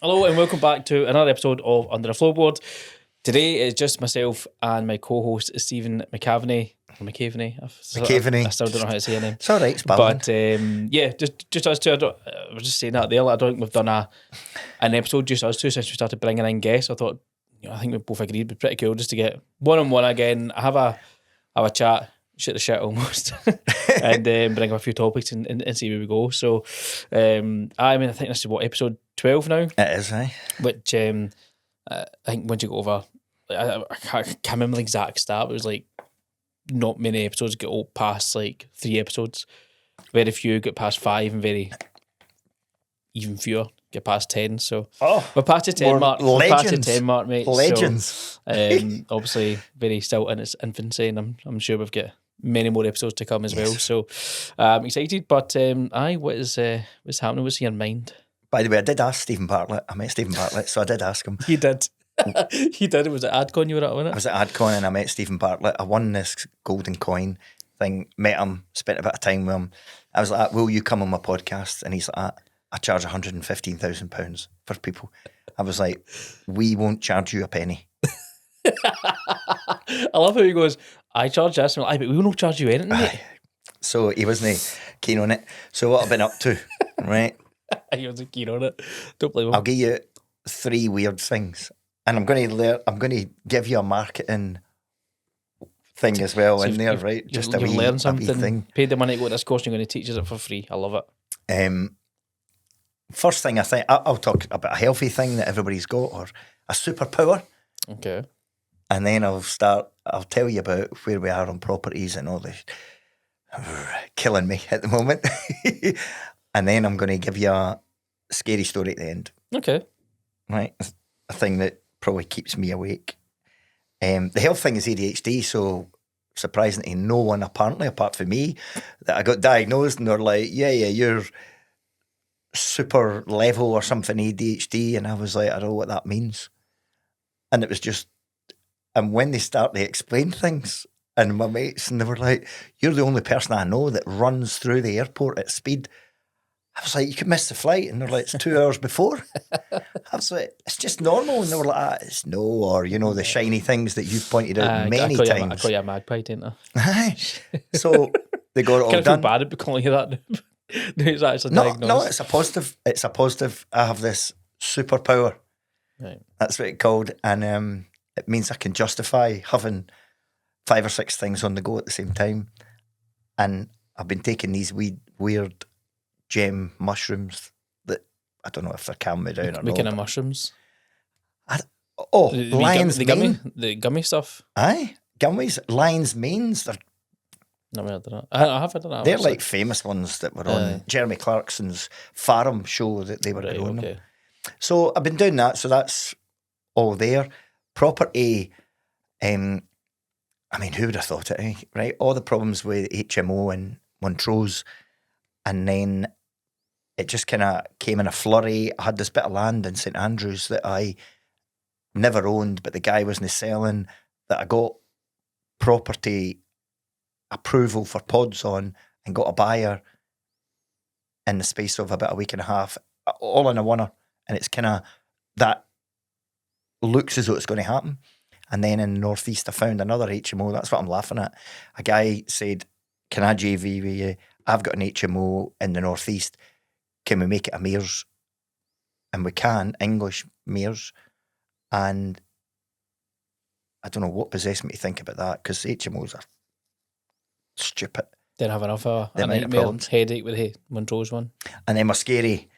Hello and welcome back to another episode of Under the Floorboard. Today it's just myself and my co-host Stephen McKaveney. McKaveney. McKaveney. I still don't know how to say her name. It's all right, Spalding. But yeah, just us two. I was just saying that there. I don't think we've done an episode just us two since we started bringing in guests. I thought, I think we both agreed it'd be pretty cool just to get one-on-one again. Have a chat. Shit the shit almost, and bring up a few topics and see where we go. So, I think this is what, episode 12 now. It is, eh? Which I think once you go over, I can't remember the exact stat. But it was like not many episodes get all past like 3 episodes. Very few get past 5, and even fewer get past 10. So we're past the 10 mark. We're past the 10 mark, mate. Legends. So, obviously, very still in its infancy, and I'm sure we've got many more episodes to come as well. So I'm excited. But what's happening? What's in your mind? By the way, I did ask Stephen Bartlett. I met Stephen Bartlett, so I did ask him. He did. He did. It was at AdCon you were at, wasn't it? I was at AdCon and I met Stephen Bartlett. I won this golden coin thing, met him, spent a bit of time with him. I was like, will you come on my podcast? And he's like, I charge £115,000 for people. I was like, we won't charge you a penny. I love how he goes, I charge this. I'm like, but we will not charge you anything, mate. So he wasn't keen on it. So what I've been up to, right? He wasn't keen on it. Don't blame him. I'll give you 3 weird things. And I'm going to give you a marketing thing as well, so in there, right? Just you learn something. Thing. Pay the money to go to this course and you're going to teach us it for free. I love it. First thing I think, I'll talk about a healthy thing that everybody's got, or a superpower. Okay. And then I'll tell you about where we are on properties and all this. Killing me at the moment. And then I'm going to give you a scary story at the end. Okay. Right? A thing that probably keeps me awake. The health thing is ADHD, so surprisingly no one apparently, apart from me, that I got diagnosed and they're like, yeah, you're super level or something ADHD. And I was like, I don't know what that means. And it was just, and when they start to explain things, and my mates, and they were like, you're the only person I know that runs through the airport at speed. I was like, you could miss the flight. And they're like, it's 2 hours before. I was like, it's just normal. And they were like, it's no, or, the shiny things that you've pointed out many times. I call you a magpie, didn't I? So they got it all done. I feel bad at calling you that. It's actually diagnosed. No, it's a positive. It's a positive. I have this superpower. Right. That's what it's called. And it means I can justify having 5 or 6 things on the go at the same time. And I've been taking these weird gem mushrooms that I don't know if they're calming me down or not. What kind of mushrooms? Lion's mane. The gummy stuff. Aye, gummies. Lion's manes. They're no, I don't know. I have done that. They're like famous ones that were on Jeremy Clarkson's Farm show that they were growing them. So I've been doing that. So that's all there. Property. Who would have thought it? Right, all the problems with HMO and Montrose, and then it just kind of came in a flurry. I had this bit of land in St Andrews that I never owned, but the guy wasn't selling, that I got property approval for pods on and got a buyer in the space of about a week and a half, all in a winner. And it's kind of, that looks as though it's going to happen. And then in the Northeast, I found another HMO. That's what I'm laughing at. A guy said, can I JV with you? I've got an HMO in the Northeast. Can we make it a mayor's? And we can, English mayor's. And I don't know what possessed me to think about that, because HMOs are stupid. Didn't have enough of a nightmare headache with the Montrose one. And then my scary.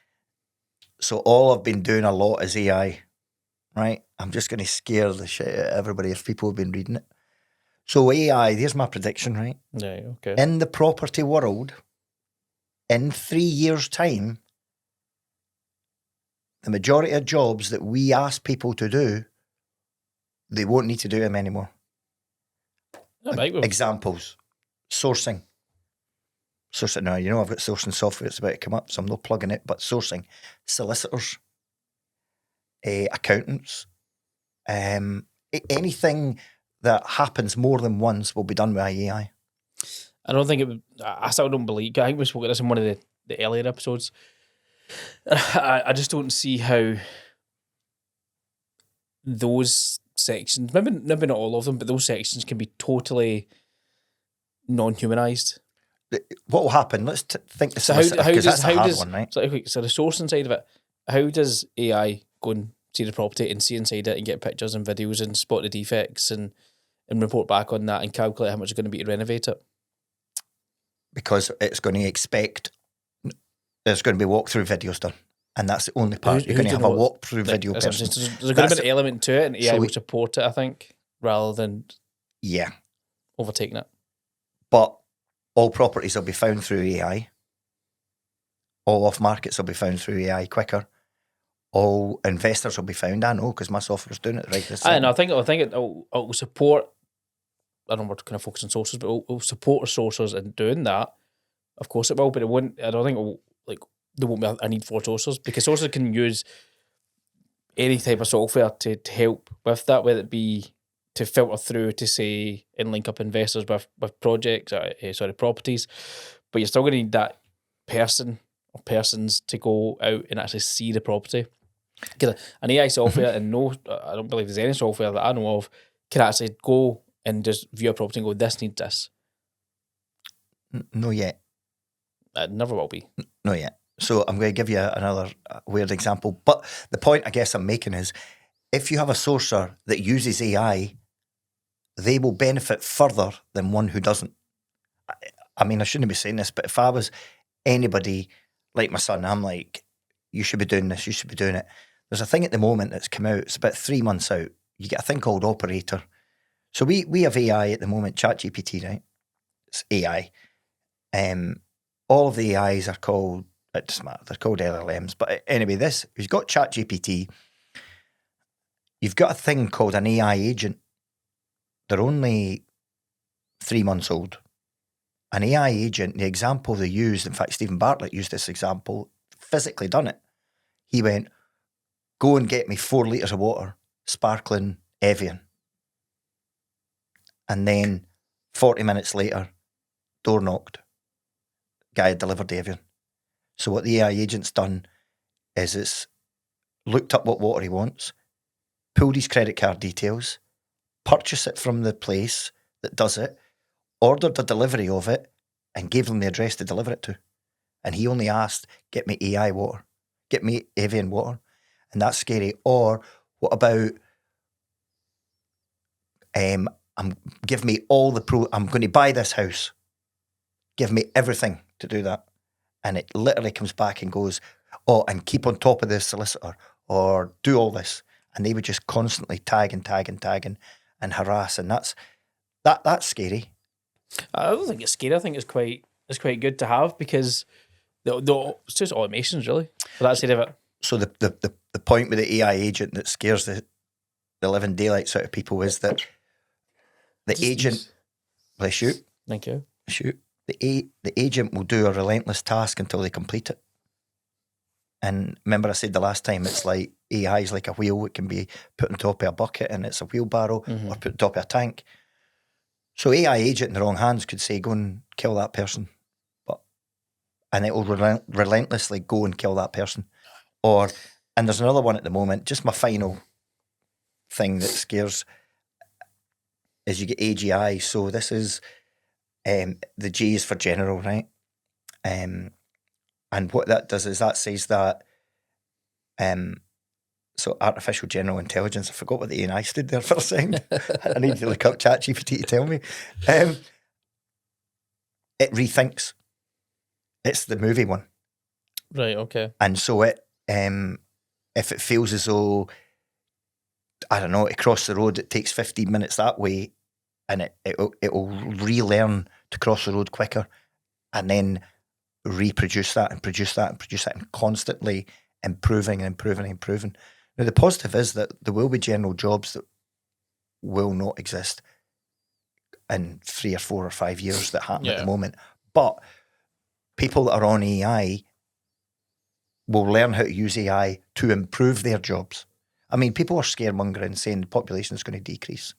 So all I've been doing a lot is AI, right? I'm just going to scare the shit out of everybody if people have been reading it. So AI, here's my prediction, right? Yeah, okay. In the property world, in 3 years' time, the majority of jobs that we ask people to do, they won't need to do them anymore. Examples. Sourcing. Now, I've got sourcing software that's about to come up, so I'm not plugging it, but sourcing. Solicitors. Accountants. Anything that happens more than once will be done by AI. I don't think it would. I still don't believe. I think we spoke about this in one of the earlier episodes. I just don't see how those sections, maybe not all of them, but those sections can be totally non-humanised. What will happen? Let's think the solicitor, because that's a hard one, right? So the sourcing side of it, how does AI go and see the property and see inside it and get pictures and videos and spot the defects and report back on that and calculate how much it's going to be to renovate it? Because it's going to expect there's going to be walkthrough videos done. And that's the only part. You're going to have a walkthrough video person. There's going to be an element to it, and AI will support it, I think, rather than overtaking it. But all properties will be found through AI. All off-markets will be found through AI quicker. All investors will be found. I know, because my software's doing it right this time. I think it'll support, I don't know, we're kind of focusing on sources, but it'll support our sources in doing that. Of course it will, but it won't, I don't think it'll, like, there won't be a need for sources, because sources can use any type of software to help with that, whether it be to filter through to say and link up investors with projects, properties, but you're still going to need that person or persons to go out and actually see the property. Because an AI software, and I don't believe there's any software that I know of, can actually go and just view a property and go, this needs this. No yet. It never will be. No yet. So I'm going to give you another weird example. But the point I guess I'm making is, if you have a sourcer that uses AI, they will benefit further than one who doesn't. I mean, I shouldn't be saying this, but if I was anybody like my son, I'm like, you should be doing this, you should be doing it. There's a thing at the moment that's come out, it's about 3 months out. You get a thing called Operator. So we have AI at the moment, ChatGPT, right? It's AI. All of the AIs are called, it doesn't matter, they're called LLMs. But anyway, you've got ChatGPT. You've got a thing called an AI agent. They're only 3 months old. An AI agent, the example they used, in fact, Stephen Bartlett used this example, physically done it. He went, go and get me 4 litres of water, sparkling Evian. And then 40 minutes later, door knocked. Guy had delivered the Evian. So what the AI agent's done is it's looked up what water he wants, pulled his credit card details, purchased it from the place that does it, ordered the delivery of it, and gave them the address to deliver it to. And he only asked, get me AI water, get me Evian water. And that's scary. Or what about, give me all I'm going to buy this house. Give me everything to do that. And it literally comes back and goes, and keep on top of this solicitor, or do all this. And they would just constantly tag and harass. And that's scary. I don't think it's scary. I think it's quite good to have, because it's just automations, really. For that side of it. So the point with the AI agent that scares the living daylights out of people is that the agent, bless you. Thank you. Shoot. The agent will do a relentless task until they complete it. And remember I said the last time, it's like AI is like a wheel. It can be put on top of a bucket and it's a wheelbarrow, or put on top of a tank. So AI agent in the wrong hands could say, go and kill that person. And it will relentlessly go and kill that person. And there's another one at the moment, just my final thing that scares, is you get AGI. So this is, the G is for general, right? And what that does is that says that, so artificial general intelligence, I forgot what the A&I stood there for a second. I need to look up ChatGPT to tell me. It rethinks. It's the movie one. Right, okay. And so it, if it feels as though, I don't know, to cross the road, it takes 15 minutes that way, and it'll relearn to cross the road quicker, and then reproduce that and produce that and produce that, and constantly improving. Now, the positive is that there will be general jobs that will not exist in 3 or 4 or 5 years that happen at the moment. But people that are on AI will learn how to use AI to improve their jobs. I mean, people are scaremongering, saying the population is going to decrease.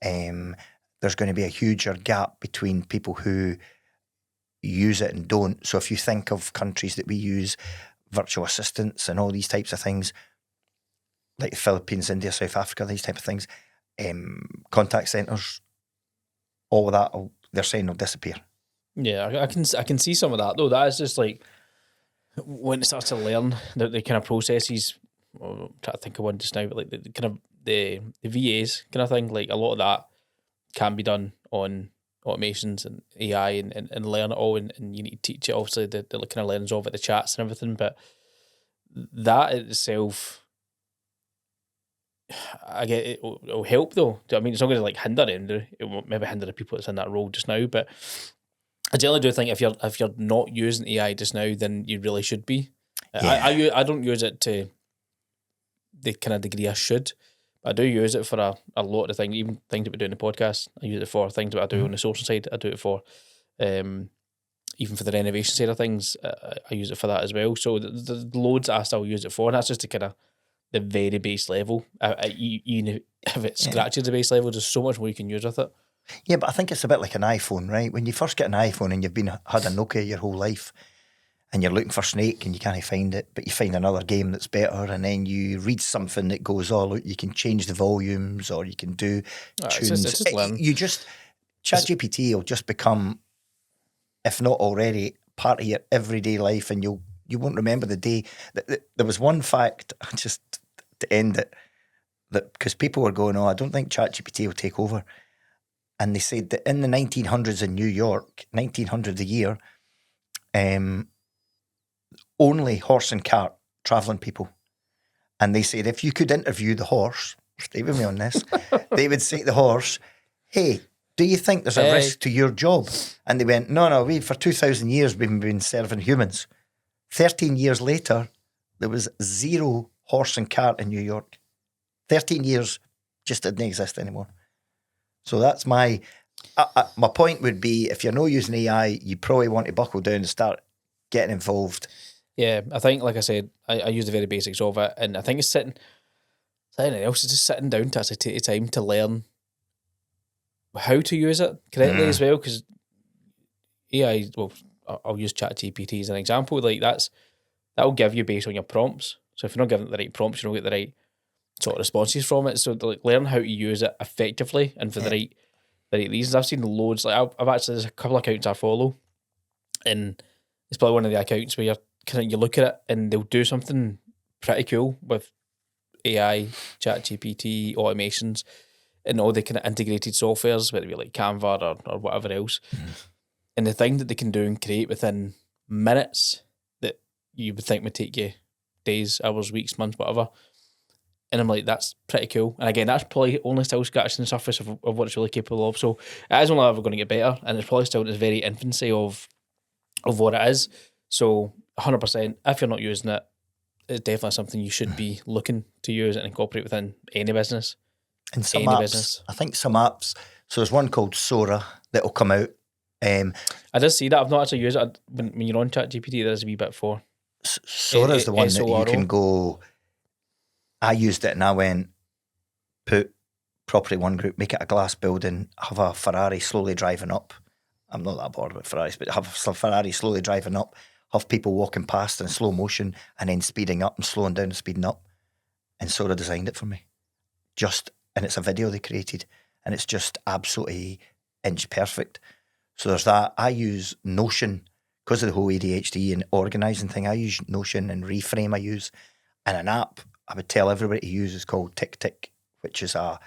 There's going to be a huger gap between people who use it and don't. So if you think of countries that we use virtual assistants and all these types of things, like the Philippines, India, South Africa, these type of things, contact centres, all of that, they're saying will disappear. Yeah, I can see some of that though. That is just like when it starts to learn the kind of processes. I'm trying to think of one just now, but like the kind of the VAs kind of thing. Like a lot of that can be done on automations and AI and learn it all, and you need to teach it. Obviously, the kind of learns of it, the chats and everything, but that itself, I get it'll help though. I mean, it's not going to like hinder it. It will maybe hinder the people that's in that role just now, but I generally do think if you're not using AI just now, then you really should be. Yeah. I don't use it to the kind of degree I should. I do use it for a lot of things, even things that we do in the podcast. I use it for things that I do on the social side. I do it for, even for the renovation side of things. I use it for that as well. So there's loads I still use it for, and that's just the kind of the very base level. Even if it scratches the base level, there's so much more you can use with it. Yeah, but I think it's a bit like an iPhone, right? When you first get an iPhone and you've had a Nokia your whole life, and you're looking for Snake and you can't find it, but you find another game that's better, and then you read something that goes, oh, look, you can change the volumes, or you can do tunes. ChatGPT will just become, if not already, part of your everyday life, and you won't remember the day. There was one fact, just to end it, that because people were going, oh, I don't think ChatGPT will take over. And they said that in the 1900s in New York, 1900 a year, only horse and cart travelling people. And they said if you could interview the horse, stay with me on this, they would say to the horse, hey, do you think there's a risk to your job? And they went, no, for 2,000 years we've been serving humans. 13 years later, there was 0 horse and cart in New York. 13 years just didn't exist anymore. So that's my point would be, if you're not using AI, you probably want to buckle down and start getting involved. Yeah, I think, like I said, I use the very basics of it, and I think it's anything else, it's just sitting down to actually take the time to learn how to use it correctly as well, because AI, well, I'll use ChatGPT as an example, like that'll give you based on your prompts. So if you're not giving it the right prompts, you don't get the right sort of responses from it. So like learn how to use it effectively and for the right reasons. I've seen loads, like I've actually, there's a couple of accounts I follow, and it's probably one of the accounts where you look at it and they'll do something pretty cool with AI, ChatGPT, automations, and all the kind of integrated softwares, whether it be like Canva or whatever else. And the thing that they can do and create within minutes that you would think would take you days, hours, weeks, months, whatever. And I'm like, that's pretty cool. And again, that's probably only still scratching the surface of what it's really capable of. So it is only ever going to get better, and it's probably still in its very infancy of what it is. So 100%, if you're not using it, it's definitely something you should be looking to use and incorporate within any business. And some apps, I think some apps, so there's one called Sora that will come out. I did see that. I've not actually used it. When you're on ChatGPT, there's a wee bit for. Sora is the one that you can go, I used it and I went, put property one group, make it a glass building, have a Ferrari slowly driving up. I'm not that bored with Ferraris, but have some Ferrari slowly driving up, have people walking past in slow motion and then speeding up and slowing down and speeding up. And Sora designed it for me. And it's a video they created, and it's just absolutely inch perfect. So there's that. I use Notion because of the whole ADHD and organising thing. I use Notion, and Reframe I use. And an app I would tell everybody to use is called Tick, which is a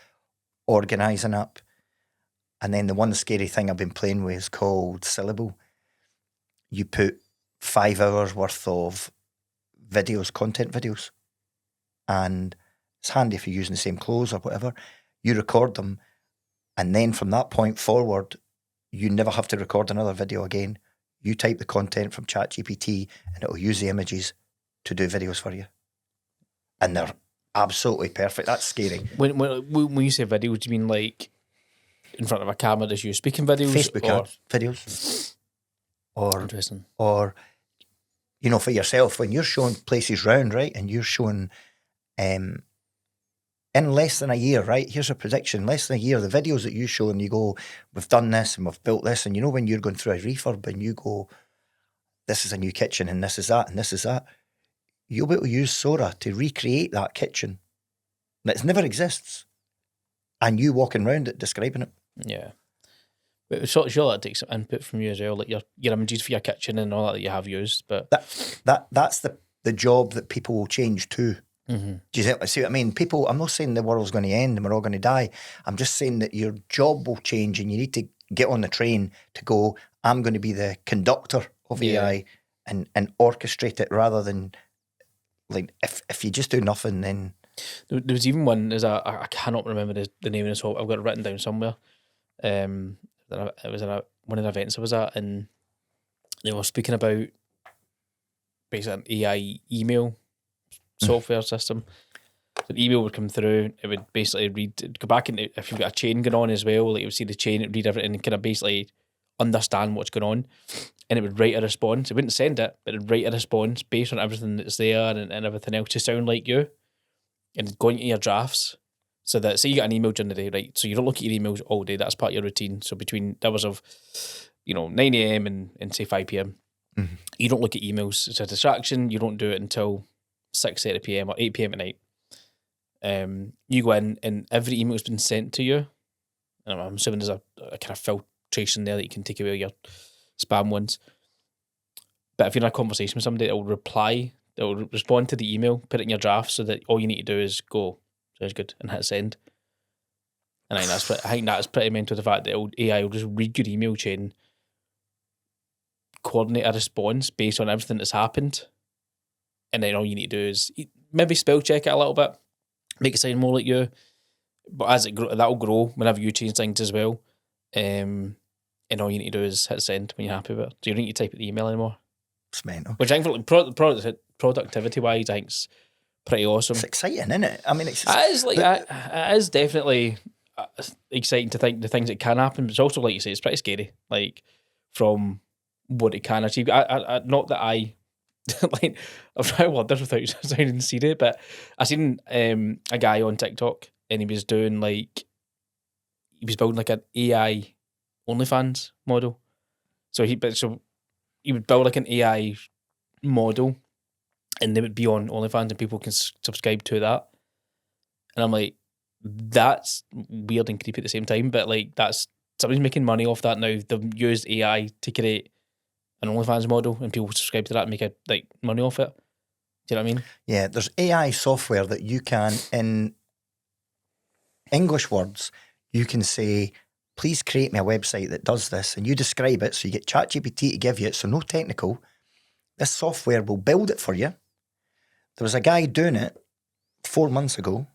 organising app. And then the one scary thing I've been playing with is called Syllable. You put 5 hours worth of videos, content videos, and it's handy if you're using the same clothes or whatever. You record them, and then from that point forward, you never have to record another video again. You type the content from ChatGPT, and it'll use the images to do videos for you. And they're absolutely perfect. That's scary. When you say videos, do you mean like in front of a camera, does you speaking videos? Facebook videos. Interesting. Or, for yourself, when you're showing places round, right, and you're showing, in less than a year, right, here's a prediction, less than a year, the videos that you show and you go, we've done this and we've built this, and when you're going through a refurb and you go, this is a new kitchen and this is that and this is that, you'll be able to use Sora to recreate that kitchen that never exists, and you walking around it describing it. Yeah. But sure that takes some input from you as well, like your images for your kitchen and all that you have used. But that's the job that people will change to. Mm-hmm. Do you see what I mean? People, I'm not saying the world's going to end and we're all going to die. I'm just saying that your job will change and you need to get on the train to go, I'm going to be the conductor of AI and orchestrate it rather than, like, if you just do nothing, then... There was even one, I cannot remember the name of this, I've got it written down somewhere. It was in one of the events I was at, and they were speaking about basically an AI email software system. So an email would come through, it would basically go back into, if you've got a chain going on as well, like it would see the chain, it would read everything and kind of basically understand what's going on, and it would write a response. It wouldn't send it, but it would write a response based on everything that's there and everything else to sound like you, and it'd go into your drafts. So that, say you get an email during the day, right? So you don't look at your emails all day, that's part of your routine. So between hours of, 9 a.m. and say 5 p.m, you don't look at emails. It's a distraction. You don't do it until 6:30 p.m. or 8 p.m. at night. You go in and every email's been sent to you. And I'm assuming there's a kind of filtration there that you can take away your spam ones. But if you're in a conversation with somebody, they'll respond to the email, put it in your draft, so that all you need to do is go, sounds good, and hit send. And I think that's pretty mental, the fact that AI will just read your email chain, coordinate a response based on everything that's happened, and then all you need to do is maybe spell check it a little bit, make it sound more like you. But as it grows, that'll grow whenever you change things as well. And all you need to do is hit send when you're happy with it. So you don't need to type the email anymore. It's mental. Which I think, productivity wise, I think it's pretty awesome. It's exciting, isn't it? I mean, it is definitely exciting to think the things that can happen, but it's also, like you say, it's pretty scary. Like, from what it can achieve. Not that I like, I've tried to word this without sounding serious, but I seen a guy on TikTok, and he was building like an AI OnlyFans model. So he would build like an AI model, and they would be on OnlyFans, and people can subscribe to that. And I'm like, that's weird and creepy at the same time, but like, that's somebody's making money off that now. They've used AI to create an OnlyFans model, and people subscribe to that and make money off it. Do you know what I mean? Yeah, there's AI software that you can, in English words, you can say, please create me a website that does this, and you describe it, so you get ChatGPT to give you it, so no technical. This software will build it for you. There was a guy doing it 4 months ago,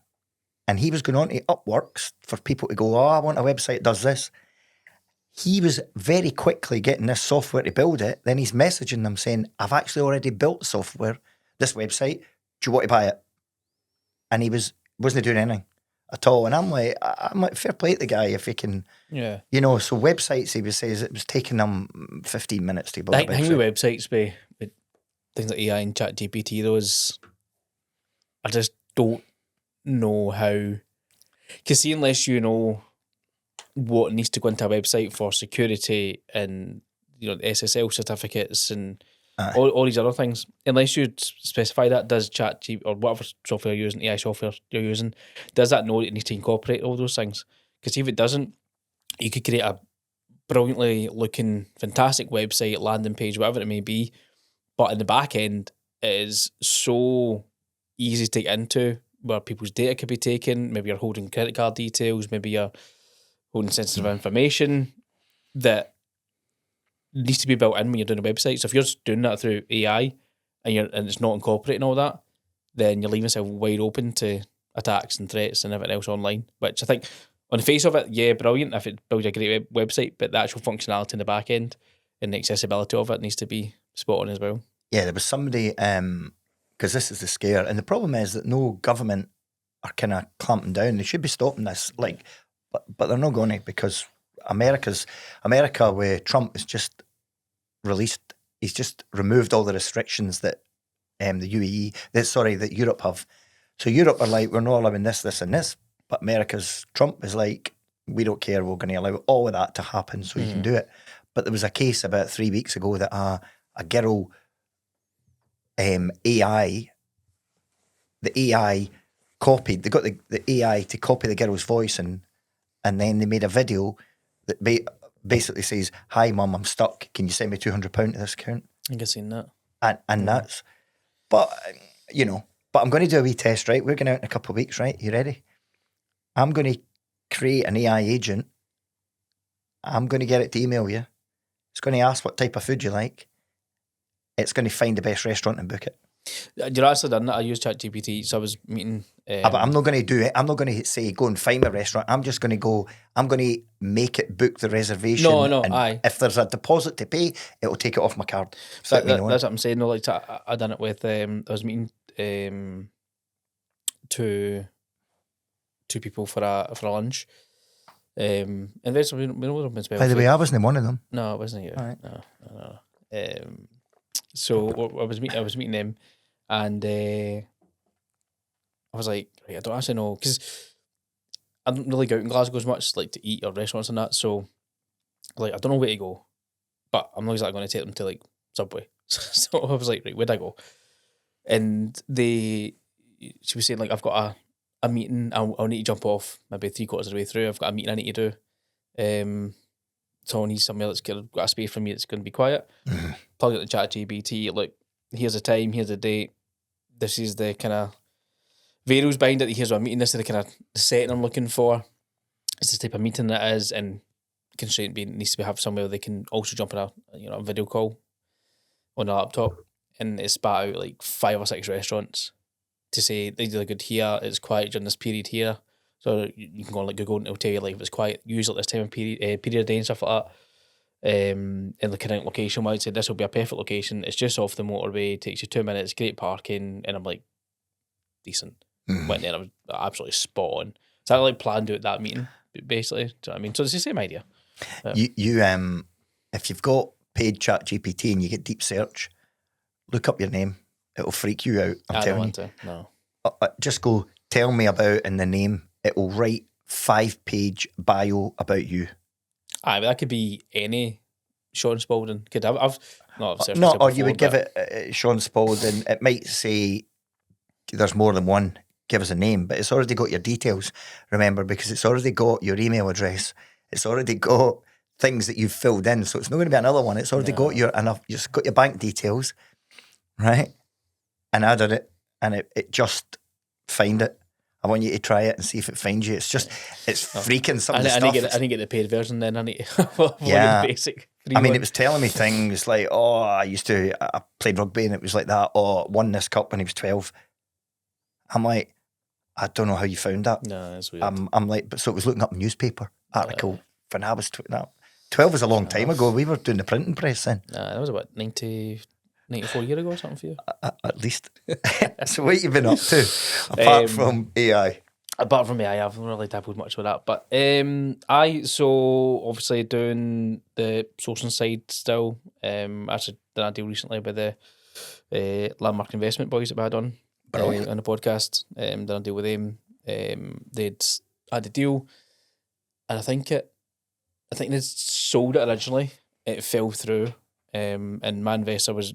and he was going on to Upworks for people to go, I want a website that does this. He was very quickly getting this software to build it. Then he's messaging them saying, I've actually already built software, this website. Do you want to buy it? And he wasn't doing anything at all. And I'm like, fair play to the guy if he can. Yeah. So websites, he says it was taking them 15 minutes to build a website. I think with websites, with things like AI and ChatGPT, I just don't know how. Because see, unless you know what needs to go into a website for security and SSL certificates and all these other things, unless you specify that, does ChatGPT or whatever software you're using, AI software you're using, does that know it needs to incorporate all those things? Because if it doesn't, you could create a brilliantly looking, fantastic website, landing page, whatever it may be, but in the back end, it is so easy to get into, where people's data could be taken. Maybe you're holding credit card details, maybe you're holding sensitive information that needs to be built in when you're doing a website. So if you're just doing that through AI and it's not incorporating all that, then you're leaving yourself wide open to attacks and threats and everything else online, which I think on the face of it, yeah, brilliant if it builds a great website, but the actual functionality in the back end and the accessibility of it needs to be spot on as well. Yeah, there was somebody, because this is the scare, and the problem is that no government are kind of clamping down. They should be stopping this, but they're not going to, because America with Trump has just released, he's just removed all the restrictions that that Europe have. So Europe are like, we're not allowing this, this and this, but Trump is like, we don't care, we're going to allow all of that to happen so you can do it. But there was a case about 3 weeks ago that a girl, the AI copied. They got the AI to copy the girl's voice, and then they made a video that basically says, "Hi, Mum, I'm stuck. Can you send me £200 to this account?" I think I've seen that. And that's, but but I'm going to do a wee test, right? We're going out in a couple of weeks, right? You ready? I'm going to create an AI agent. I'm going to get it to email you. It's going to ask what type of food you like. It's going to find the best restaurant and book it. You're actually done that. I used ChatGPT, so I was meeting. But I'm not going to do it. I'm not going to say go and find a restaurant. I'm just going to go. I'm going to make it book the reservation. No, and aye. If there's a deposit to pay, it will take it off my card. That's what I'm saying. No, like I done it with. I was meeting two people for a lunch. And there's we know been By the way, I wasn't one of them. No, it wasn't you. Right. No. So I was meeting them, and I was like, I don't actually know, because I don't really go out in Glasgow as much, like to eat or restaurants and that. So like I don't know where to go, but I'm not exactly going to take them to like Subway. So I was like, right, where'd I go? And she was saying like, I've got a meeting. I'll need to jump off maybe 3/4 of the way through. I've got a meeting I need to do. So I need somewhere that's got a space for me that's going to be quiet. Mm-hmm. Plug it to ChatGPT. Look, here's a time, here's a date. This is the kind of variables behind it. Here's what I'm meeting. This is the kind of the setting I'm looking for. It's the type of meeting it is, and constraint needs to have somewhere they can also jump on a video call on a laptop, and it spat out like 5 or 6 restaurants to say these are good here. It's quiet during this period here. So you can go on like Google and it'll tell you like if it's quiet, usually at this time of period of day and stuff like that. And the current location wise, say this will be a perfect location. It's just off the motorway, takes you 2 minutes, great parking, and I'm like, decent. Went there, I was absolutely spot on. So I like planned out that meeting, basically. Do you know what I mean? So it's the same idea. You if you've got paid ChatGPT and you get deep search, look up your name. It'll freak you out. I'm telling you. No. Just go, tell me about in the name. It will write 5-page bio about you. Aye, but that could be any Sean Spalding. I've not no, or you would give it Sean Spalding. It might say there's more than one. Give us a name, but it's already got your details. Remember, because it's already got your email address. It's already got things that you've filled in. So it's not going to be another one. It's already got your You've got your bank details, right? And added it, and it just find it. I want you to try it and see if it finds you. It's just, it's freaking some of the stuff. I need to get the paid version then. I need the basic. I mean, it was telling me things like, I played rugby and it was like that. Won this cup when he was 12. I'm like, I don't know how you found that. No, that's weird. I'm like, but so it was looking up a newspaper article when I was 12 was a long time ago. We were doing the printing press then. That was about 94 years ago or something for you? At least. So what have you been up to apart from AI? Apart from AI, I haven't really dabbled much with that. But so obviously doing the sourcing side still. Actually done a deal recently with the Landmark Investment boys that we had on the podcast. Done a deal with them. They'd had a deal, and I think they'd sold it originally. It fell through, and my investor was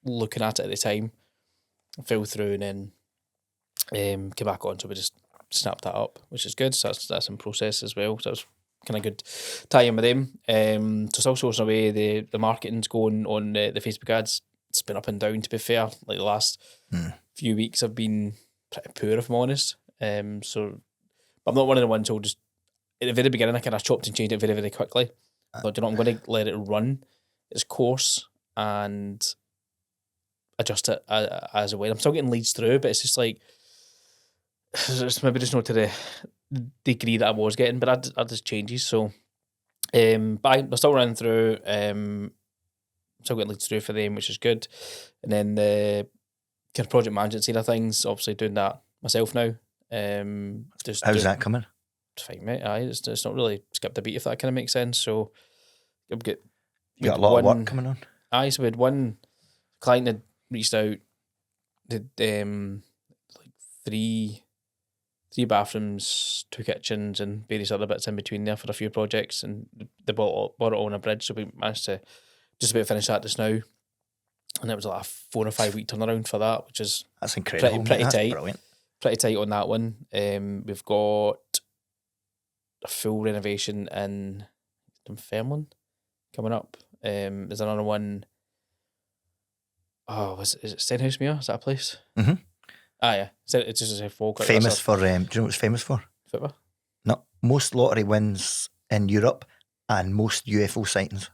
looking at it at the time, fell through, and then came back on. So we just snapped that up, which is good. So that's in process as well. So that's kind of good tie-in with them. So still sourcing away. The marketing's going on the Facebook ads. It's been up and down, to be fair. Like the last few weeks have been pretty poor, if I'm honest. So I'm not one of the ones who'll just, at the very beginning, I kind of chopped and changed it very, very quickly. I thought, I'm going to let it run its course and adjust it as a way. I'm still getting leads through, but it's just like, it's maybe just not to the degree that I was getting, but that just changes. So, but I'm still running through, still getting leads through for them, which is good. And then the kind of project management side of things, obviously doing that myself now. How's that coming? It's fine, mate. It's not really skipped a beat, if that kind of makes sense. So, you got a lot of work coming on? So we had one client that reached out, did like three bathrooms, 2 kitchens, and various other bits in between there for a few projects, and they bought it all on a bridge. So we managed to just about finish that just now, and it was like a 4 or 5 week turnaround for that, which is that's incredible. Pretty tight. Brilliant. pretty tight on that one. We've got a full renovation in Dunfermline coming up. There's another one. Oh, is it Stenhousemuir? Is that a place? Mm-hmm. Yeah. It's just a folk. Famous for, do you know what it's famous for? Football? No. Most lottery wins in Europe and most UFO sightings.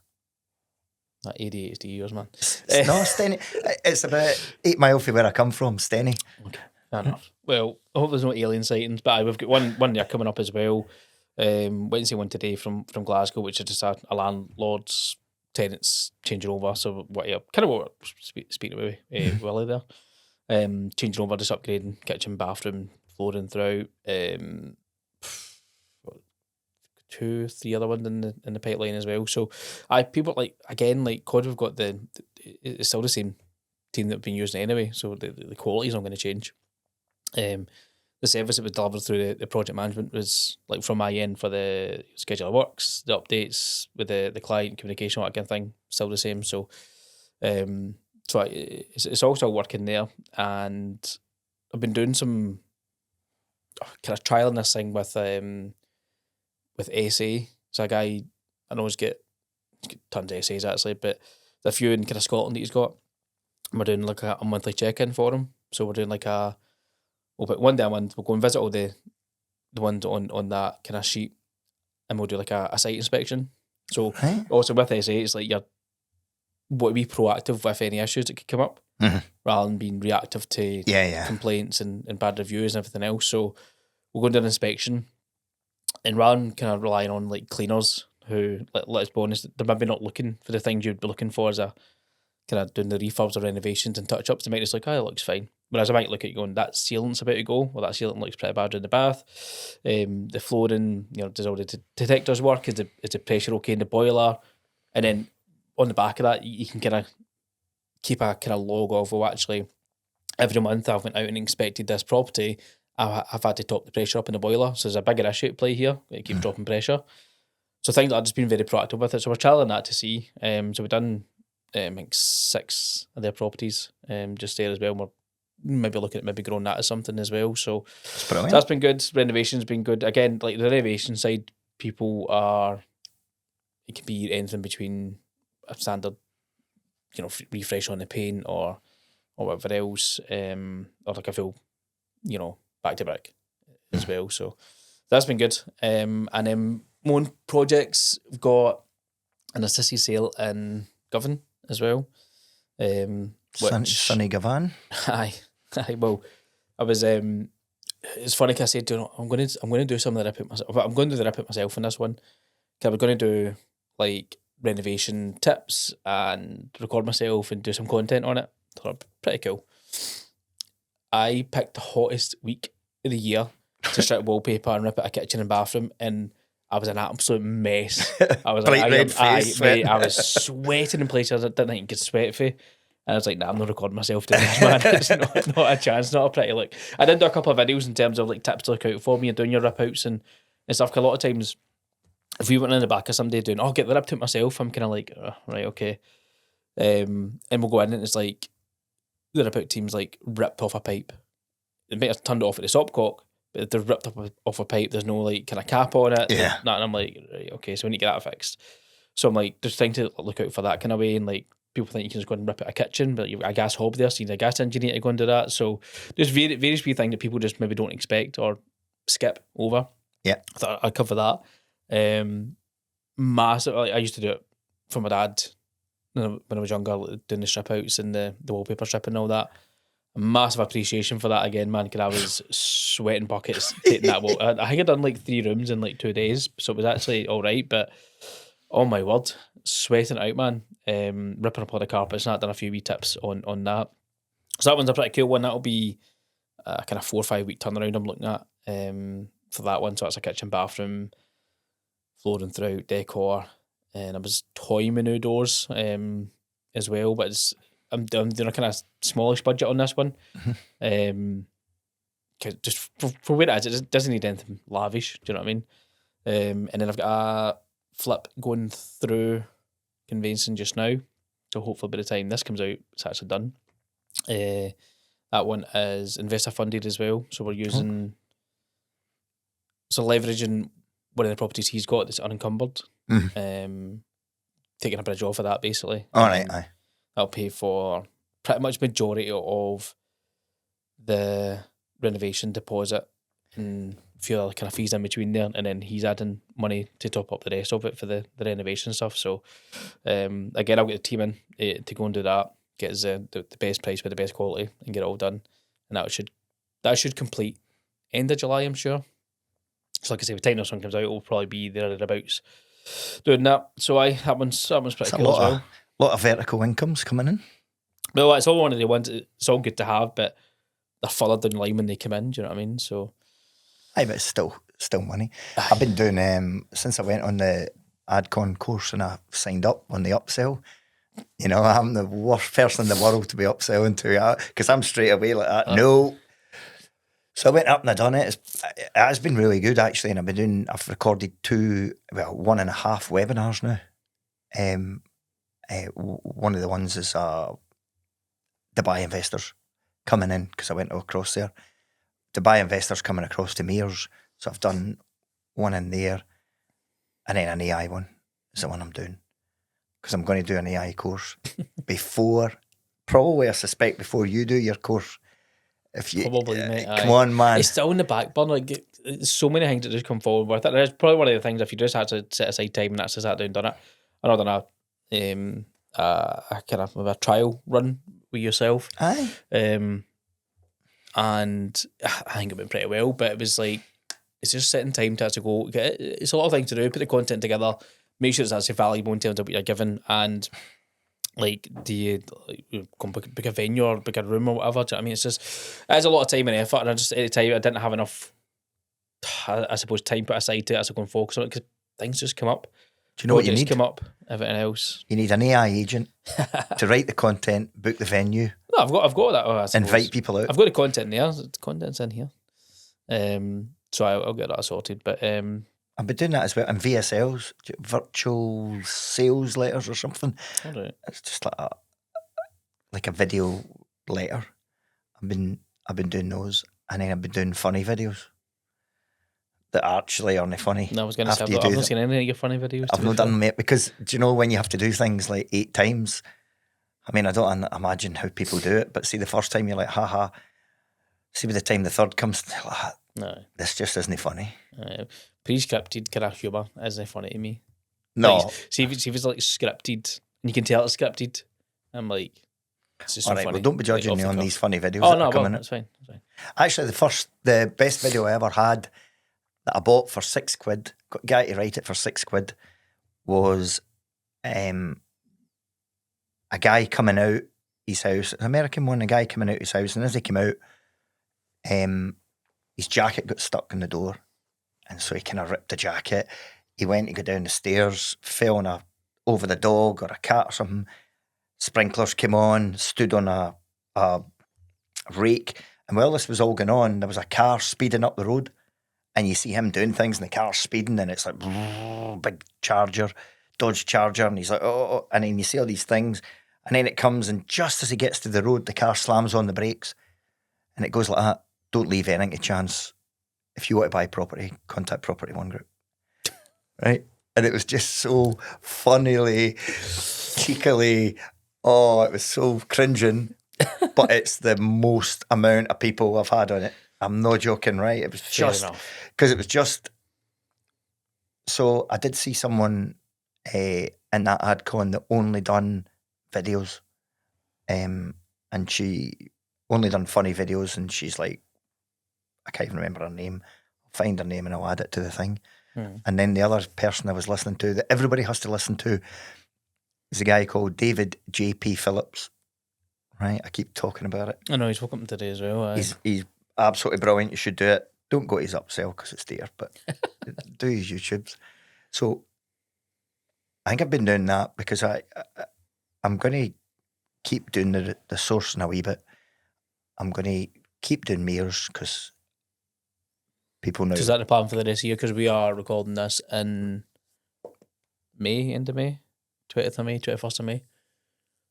That ADHD years, man. No, Stenny. It's about 8 miles from where I come from, Stenny. Okay, fair enough. Well, I hope there's no alien sightings, but we've got one there coming up as well. Went and see one today from Glasgow, which is just a landlord's tenants changing over. So what kind of what we're speaking about Willie there. Changing over, just upgrading kitchen, bathroom, flooring throughout. 2-3 other ones in the pipeline as well. So people like COD, we've got it's still the same team that we've been using anyway, so the quality's not going to change. The service that was delivered through the project management was like from my end for the schedule of works, the updates with the client communication, all that kind of thing, still the same. So it's all still working there, and I've been doing some kind of trialing this thing with SA. So a guy I know he's got tons of essays actually, but there's a few in kind of Scotland that he's got. And we're doing like a monthly check-in for him. So we're doing like but one day a month we'll go and visit all the ones on that kind of sheet, and we'll do like a site inspection. So also with SA, it's like you're what be proactive with any issues that could come up, rather than being reactive to complaints and bad reviews and everything else. So we'll go and do an inspection. And rather than kind of relying on like cleaners who, let us be honest, they're maybe not looking for the things you'd be looking for as a kind of doing the refurbs or renovations and touch-ups. They might just like, it looks fine. Whereas I might look at you going, that sealant's about to go, or that sealant looks pretty bad in the bath. The flooring, does all the detectors work? Is the pressure okay in the boiler? And then on the back of that, you can kind of keep a kind of log of, actually, every month I've went out and inspected this property, I've had to top the pressure up in the boiler. So there's a bigger issue at play here. It keeps dropping pressure. So things that I've just been very proactive with it. So we're trialling that to see. So we've done, I think, 6 of their properties just there as well. And we're maybe looking at maybe growing that as something as well. So that's been good. Renovation's been good. Again, like the renovation side, people it can be anything between a standard, refresh on the paint or whatever else, or like a full, back to brick as well. So that's been good. And then more projects, we've got an assisted sale in Govan as well. Sunny Govan. Aye. Well, I was. It's funny because I said, I'm going to do something that I put myself. I'm going to do the rip it myself in this one. Cause I was going to do like renovation tips and record myself and do some content on it. Thought pretty cool. I picked the hottest week of the year to strip wallpaper and rip out a kitchen and bathroom, and I was an absolute mess. I was bright red face. Mate, I was sweating in places I didn't think you could sweat for. And I was like, nah, I'm not recording myself doing this, man. It's not a chance, not a pretty look. I did do a couple of videos in terms of like tips to look out for when you're doing your rip outs and stuff. Cause a lot of times, if we went in the back of somebody doing, get the rip out myself, I'm kind of like, right, okay. And we'll go in and it's like, the rip out team's like ripped off a pipe. It might have turned it off at the stopcock, but if they're ripped off a pipe, there's no like kind of cap on it. Yeah. And I'm like, right, okay, so we need to get that fixed. So I'm like, just trying to look out for that kind of way. And like, people think you can just go and rip out a kitchen, but you've got a gas hob there, so you need a gas engineer to go and do that. So there's various wee things that people just maybe don't expect or skip over. Yeah. I thought I'd cover that. Massive. I used to do it for my dad when I was younger, doing the strip outs and the wallpaper stripping and all that. A massive appreciation for that again, man, because I was sweating buckets taking that wall. I think I'd done like 3 rooms in like 2 days, so it was actually all right, but oh my word, sweating it out, man. Ripping up all the carpets, and I've done a few wee tips on that. So that one's a pretty cool one. That'll be a kind of 4 or 5 week turnaround I'm looking at for that one. So that's a kitchen, bathroom, flooring throughout, decor, and I was toying with new doors as well, but I'm doing a kind of smallish budget on this one. Cause just for where it is, it doesn't need anything lavish, do you know what I mean? And then I've got a flip going through conveyancing just now, so hopefully by the time this comes out, it's actually done. That one is investor funded as well. So we're using, so leveraging one of the properties he's got that's unencumbered, taking a bridge off of that basically. All right, aye. That'll pay for pretty much majority of the renovation deposit and a few other kind of fees in between there, and then he's adding money to top up the rest of it for the renovation stuff. So again, I'll get the team in to go and do that, get us the best price with the best quality and get it all done, and that should complete end of July, I'm sure. So like I say, by the time this one comes out, it'll probably be there or thereabouts doing that. So that one's pretty cool as well. A lot of vertical incomes coming in. Well, it's all one of the ones. It's all good to have, but they're further down the line when they come in. Do you know what I mean? So, Aye, but it's still money. I've been doing since I went on the AdCon course and I signed up on the upsell. You know, I'm the worst person in the world to be upselling to because I'm straight away like that. No. So I went up and I done it. It has been really good actually, and I've recorded 1.5 webinars now. One of the ones is Dubai investors coming in because I went across there. Dubai investors coming across to Mears, so I've done one in there, and then an AI one is the one I'm doing because I'm going to do an AI course probably I suspect before you do your course. If you probably, mate, come on, man, it's still in the back burner. Like there's so many things that just come forward with it. It's probably one of the things if you just had to set aside time and actually sat down and done it. I know done a kind of a trial run with yourself. Aye. And I think it went pretty well, but it was like it's just setting time to actually go. It's a lot of things to do. Put the content together, make sure it's actually valuable in terms of what you're given, and like book a venue or book a room or whatever. Do you know what I mean? It's a lot of time and effort, and I just at the time I didn't have enough, I suppose, time put aside to actually go and focus on it because things just come up. Do you know what you need? Come up. Everything else. You need an AI agent to write the content, book the venue. No, I've got that. I invite people out. I've got the content there. The content's in here. So I'll get that sorted. But I've been doing that as well. And VSLs, virtual sales letters or something. Right. It's just like a video letter. I've been doing those, and then I've been doing funny videos that actually aren't funny. No, I was going to say I've not seen any of your funny videos. I've not done them yet because do you know when you have to do things like 8 times? I mean, I don't imagine how people do it, but see, the first time you're like, haha. See, by the time the third comes, like, no, this just isn't funny. Pre-scripted kind of humour isn't funny to me. No. Like, see if it's like scripted and you can tell it's scripted, I'm like, it's just all so right, funny. well, don't be judging me on these funny videos. Oh, no, well, that's fine. Actually, the best video I ever had that I bought for £6, got a guy to write it for £6, was a guy coming out his house, an American one, a guy coming out his house, and as he came out, his jacket got stuck in the door, and so he kind of ripped the jacket. He went to go down the stairs, fell over the dog or a cat or something. Sprinklers came on, stood on a rake, and while this was all going on, there was a car speeding up the road, and you see him doing things, and the car's speeding, and it's like big Dodge Charger, and he's like, oh, and then you see all these things, and then it comes, and just as he gets to the road, the car slams on the brakes, and it goes like that. Don't leave anything to chance. If you want to buy property, contact Property One Group. Right? And it was just so funnily, cheekily, it was so cringing, but it's the most amount of people I've had on it. I'm not joking, right? It was just, because it was just, so I did see someone in that AdCon that only done videos, and she only done funny videos, and she's like, I can't even remember her name. I'll find her name and I'll add it to the thing. And then the other person I was listening to, that everybody has to listen to, is a guy called David J.P. Phillips. Right? I keep talking about it. I know, he's welcome today as well. He's absolutely brilliant. You should do it. Don't go to his upsell because it's there, but do his YouTubes. So I think I've been doing that because I'm going to keep doing the sourcing a wee bit. I'm going to keep doing Mears because people know. Is that the plan for the rest of the year? Because we are recording this in May, end of May, 20th of May, 21st of May.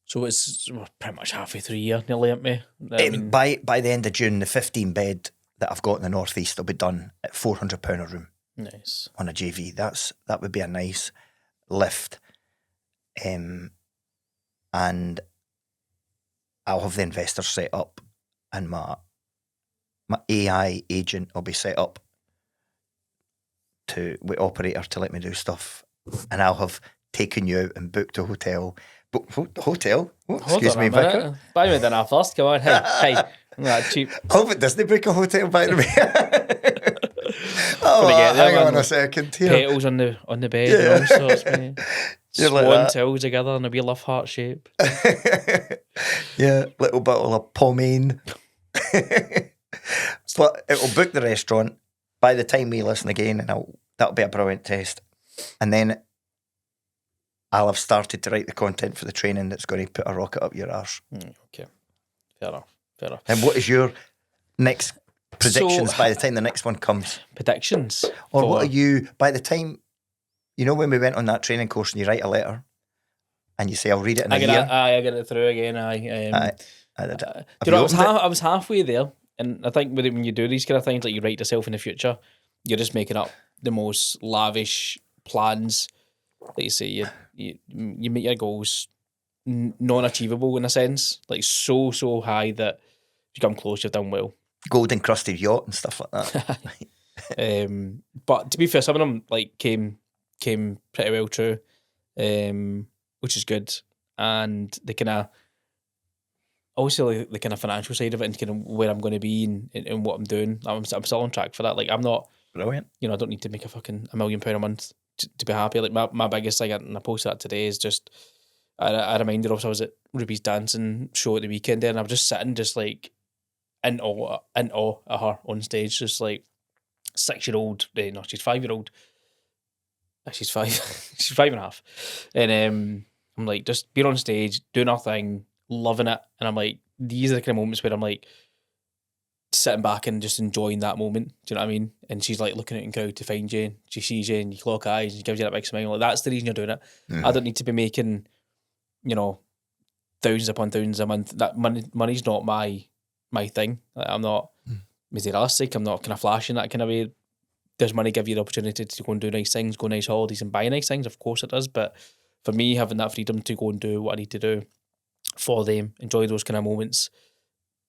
So we're pretty much halfway through a year, nearly, aren't we? By the end of June, the 15 bed that I've got in the northeast will be done at £400 a room. Nice. On a JV. That would be a nice lift. And I'll have the investor set up, and my AI agent will be set up with operator to let me do stuff, and I'll have taken you out and booked a hotel. Hotel? Oh, excuse me, Vicar. Buy me dinner first. Come on, hey, I'm not cheap. I hope it doesn't book a hotel, by the way. Hang on a second here. Petals on the bed and all sorts, mate. Swan tills together in a wee love heart shape. Yeah, little bottle of pomade. But it'll book the restaurant by the time we listen again, and that'll be a brilliant test. And then I'll have started to write the content for the training that's going to put a rocket up your arse. Okay, fair enough. And what is your next predictions by the time the next one comes? Predictions? Or what are you, by the time, when we went on that training course and you write a letter and you say, I'll read it in a year? I get it through again. I was halfway there. And I think when you do these kind of things, like you write yourself in the future, you're just making up the most lavish plans. Like you say, you make your goals non-achievable in a sense, like so high that if you come close, you've done well. Gold encrusted yacht and stuff like that. But to be fair, some of them like came pretty well true, which is good. And the kind of also the kind of financial side of it and kind of where I'm going to be and what I'm doing. I'm still on track for that. Like I'm not brilliant. I don't need to make £1 million a month to be happy. Like my biggest thing, and I posted that today, is just a reminder of I was at Ruby's dancing show at the weekend there, and I was just sitting just like in awe at her on stage, just like 6-year-old, no, she's 5-year-old. She's 5, she's 5.5. And I'm like, just being on stage, doing our thing, loving it. And I'm like, these are the kind of moments where I'm like sitting back and just enjoying that moment. Do you know what I mean? And she's like looking out in the crowd to find you, and she sees you and you clock eyes and she gives you that big smile. Like, that's the reason you're doing it. I don't need to be making, thousands upon thousands a month. That money's not my thing. Like, I'm not materialistic. I'm not kind of flashing that kind of way. Does money give you the opportunity to go and do nice things, go nice holidays and buy nice things? Of course it does. But for me, having that freedom to go and do what I need to do for them, enjoy those kind of moments,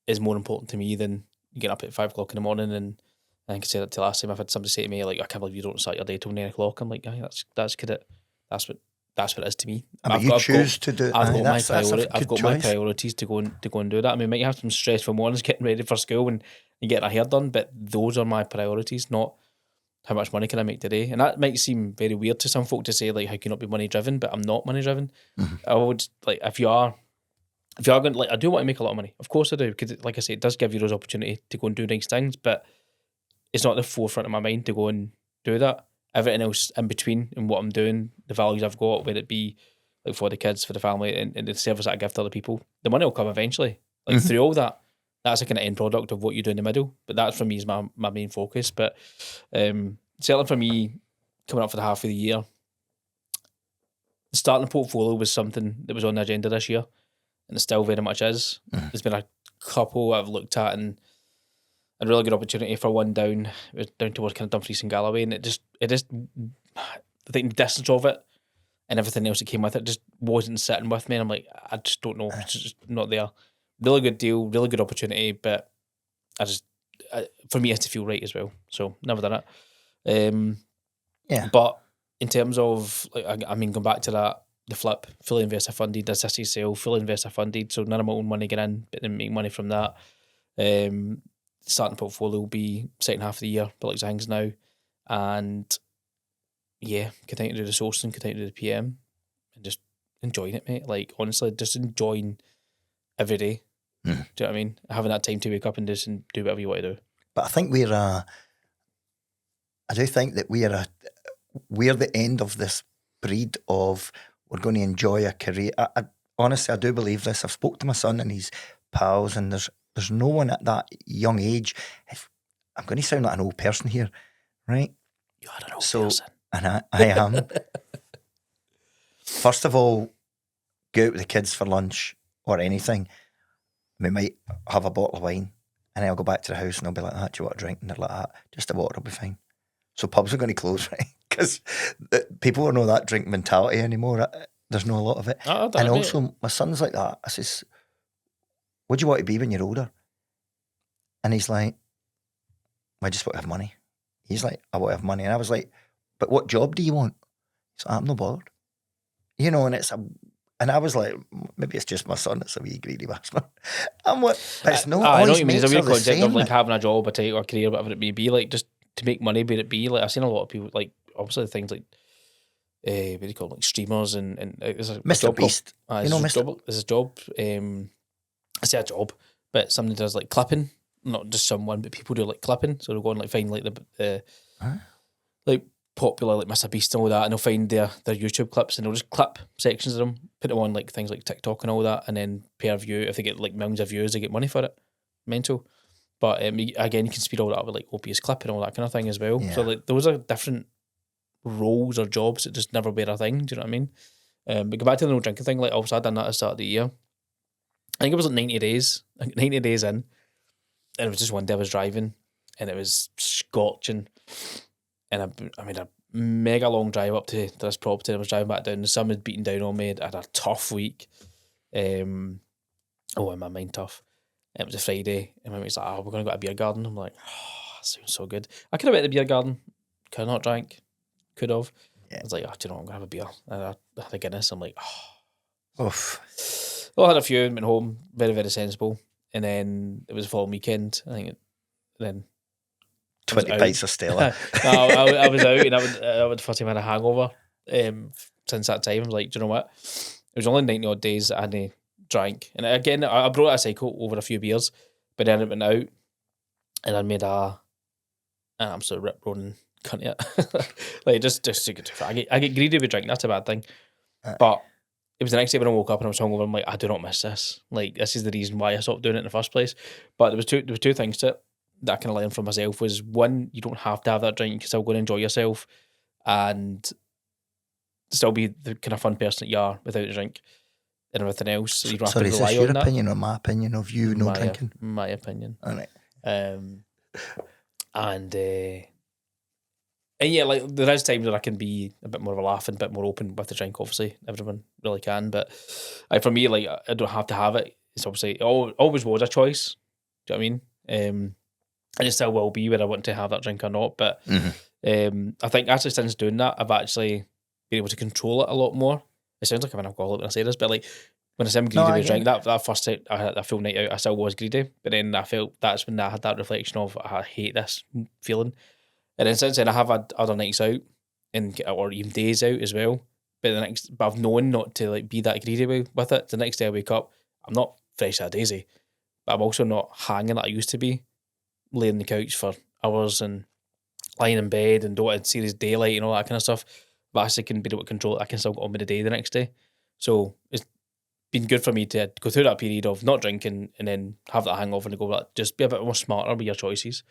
is more important to me than getting up at 5 o'clock in the morning. And I think I said it to last time, I've had somebody say to me, like, I can't believe you don't start your day till 9 o'clock. I'm like, yeah, that's what it is to me. I've got my priorities to go and do that. I mean, I might have some stressful mornings getting ready for school and getting our hair done, but those are my priorities, not how much money can I make today. And that might seem very weird to some folk to say, like, how can you not be money driven? But I'm not money driven. I would, like, if you are going to, like, I do want to make a lot of money. Of course I do, because like I say, it does give you those opportunities to go and do nice things, but it's not the forefront of my mind to go and do that. Everything else in between and what I'm doing, the values I've got, whether it be like for the kids, for the family, and the service that I give to other people, the money will come eventually. Like through all that, that's a kind of end product of what you do in the middle. But that for me is my main focus. But certainly for me, coming up for the half of the year, starting a portfolio was something that was on the agenda this year, and it still very much is. There's been a couple I've looked at, and a really good opportunity for one down towards kind of Dumfries and Galloway, and it just I think the distance of it and everything else that came with it just wasn't sitting with me, and I'm like, I just don't know, it's just not there. Really good deal, really good opportunity, but for me, it has to feel right as well. So never done it. But in terms of, like, I mean, going back to that, the flip, fully investor funded, assisted sale, fully investor funded, so none of my own money get in, but then make money from that. Starting portfolio will be second half of the year, but like things now, and continue to do the sourcing, continue to do the PM, and just enjoying it, mate. Like, honestly, just enjoying every day. Do you know what I mean? Having that time to wake up and just and do whatever you want to do. But I think I do think that we're the end of this breed of, we're going to enjoy a career. Honestly, I do believe this. I've spoke to my son and his pals, and there's no one at that young age. I'm going to sound like an old person here, right? You are an old person. And I am. First of all, go out with the kids for lunch or anything, we might have a bottle of wine, and I'll go back to the house and I'll be like, "Do you want a drink?" And they're like, "Just a water will be fine." So pubs are going to close, right? Because people don't know that drink mentality anymore. There's not a lot of it. And also, my son's like that. I says, "What do you want to be when you're older?" And he's like, "I just want to have money." He's like, "I want to have money." And I was like, "But what job do you want?" He's like, "I'm not bothered." You know, and and I was like, maybe it's just my son, it's a wee greedy bastard. I'm like, but it's not. I know what you mean. There's a weird concept of like having a job, a title, a career, whatever it may be, like just to make money, be it be. Like I've seen a lot of people, like obviously things like, what do you call it, like streamers and there's a Mr. job Beast. Called, there's a job, I say a job, but somebody does like clipping, not just someone, but people do like clipping. So they'll go and like find like the like popular like Mr. Beast and all that, and they'll find their YouTube clips and they'll just clip sections of them, put them on like things like TikTok and all that, and then per view, if they get like millions of views, they get money for it. Mental. But again, you can speed all that up with like OPS clip and all that kind of thing as well. Yeah. So like those are different roles or jobs that just never were a thing. Do you know what I mean? But go back to the no drinking thing. Like obviously I done that at the start of the year. I think it was like 90 days in, and it was just one day I was driving and it was scorching, and I made a mega long drive up to this property. I was driving back down. The sun was beating down on me. I had a tough week. In my mind, tough. It was a Friday, and my mate's like, "Oh, we're going to go to a beer garden." I'm like, "Oh, that sounds so good." I could have went to the beer garden. Could have not drank. Could have. Yeah. I was like, "Oh, do you know what? I'm going to have a beer." And I had a Guinness. I'm like, "Oh." Oof. Well, I had a few and went home. Very, very sensible. And then it was the following weekend. I think then 20 pints of Stella. No, I was out, and I would first time I had a hangover since that time. I was like, do you know what? It was only 90 odd days that I hadn't drank. And again, I brought a cycle over a few beers, but then it went out and I made an absolute rip roaring cunt yet. Like just to get I get greedy with drinking, that's a bad thing. But it was the next day when I woke up and I was hungover. I'm like, I do not miss this. Like this is the reason why I stopped doing it in the first place. But there was two things to it that I kind of learned from myself. Was one, you don't have to have that drink. You can still go and enjoy yourself and still be the kind of fun person that you are without a drink and everything else. So you don't have to rely on that. Is this your opinion or my opinion of you no drinking? My opinion. All right. And yeah, like there is times where I can be a bit more of a laugh and a bit more open with the drink. Obviously, everyone really can, but for me, like I don't have to have it. It's obviously always was a choice. Do you know what I mean? And it still will be whether I want to have that drink or not. But I think actually since doing that, I've actually been able to control it a lot more. It sounds like I'm an alcoholic when I say this, but like when I say I'm greedy with a drink, that first night I had a full night out, I still was greedy. But then I felt that's when I had that reflection of I hate this feeling. And then since then I have had other nights out or even days out as well. But I've known not to like be that greedy with it. The next day I wake up, I'm not fresh as a daisy, but I'm also not hanging like I used to be, laying on the couch for hours and lying in bed and don't want to see this daylight and all that kind of stuff. But I actually can be able to control it. I can still get on with the day the next day. So it's been good for me to go through that period of not drinking and then have that hangover and go, just be a bit more smarter with your choices.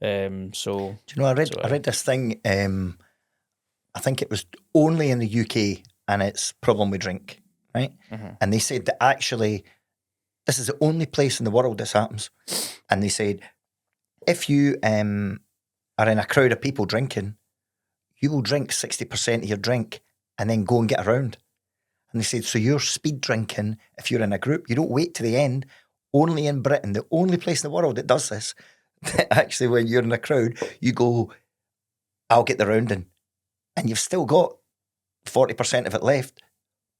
So do you know, I read this thing, I think it was only in the UK, and it's Problem with Drink, right? Mm-hmm. And they said that actually this is the only place in the world this happens. And they said if you are in a crowd of people drinking, you will drink 60% of your drink and then go and get around. And they said, so you're speed drinking if you're in a group. You don't wait to the end. Only in Britain, the only place in the world that does this, that actually when you're in a crowd, you go, I'll get the rounding. And you've still got 40% of it left,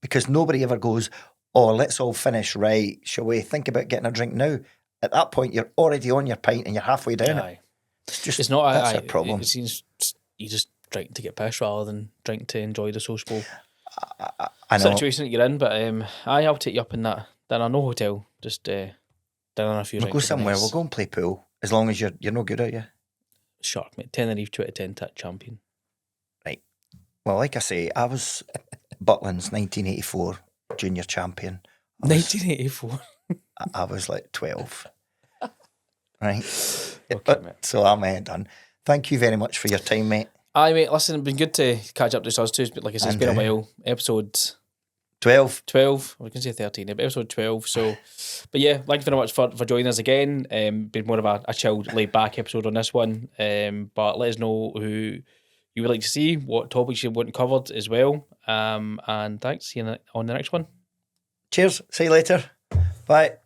because nobody ever goes, oh, let's all finish, right? Shall we think about getting a drink now? At that point, you're already on your pint and you're halfway down it. It's not that's a problem. It seems you just drink to get pissed rather than drink to enjoy the sociable situation that you're in. But I'll take you up in that. Then I know hotel, just down a few. We'll go somewhere. We'll go and play pool as long as you're no good at you. Shark, mate. Tenerife 2 out of 10 tit champion. Right. Well, like I say, I was Butlins 1984 junior champion. 1984. I was like 12. Right. Okay, mate. So I'm done. Thank you very much for your time, mate. Aye, mate. Listen, it's been good to catch up to us two. But like I said, it's been a while. Episode 12. 12. We can say 13, but episode 12. So, but yeah, thank you very much for joining us again. Been more of a chilled, laid back episode on this one. But let us know who you would like to see, what topics you want covered as well. And thanks. See you on the next one. Cheers. See you later. Bye.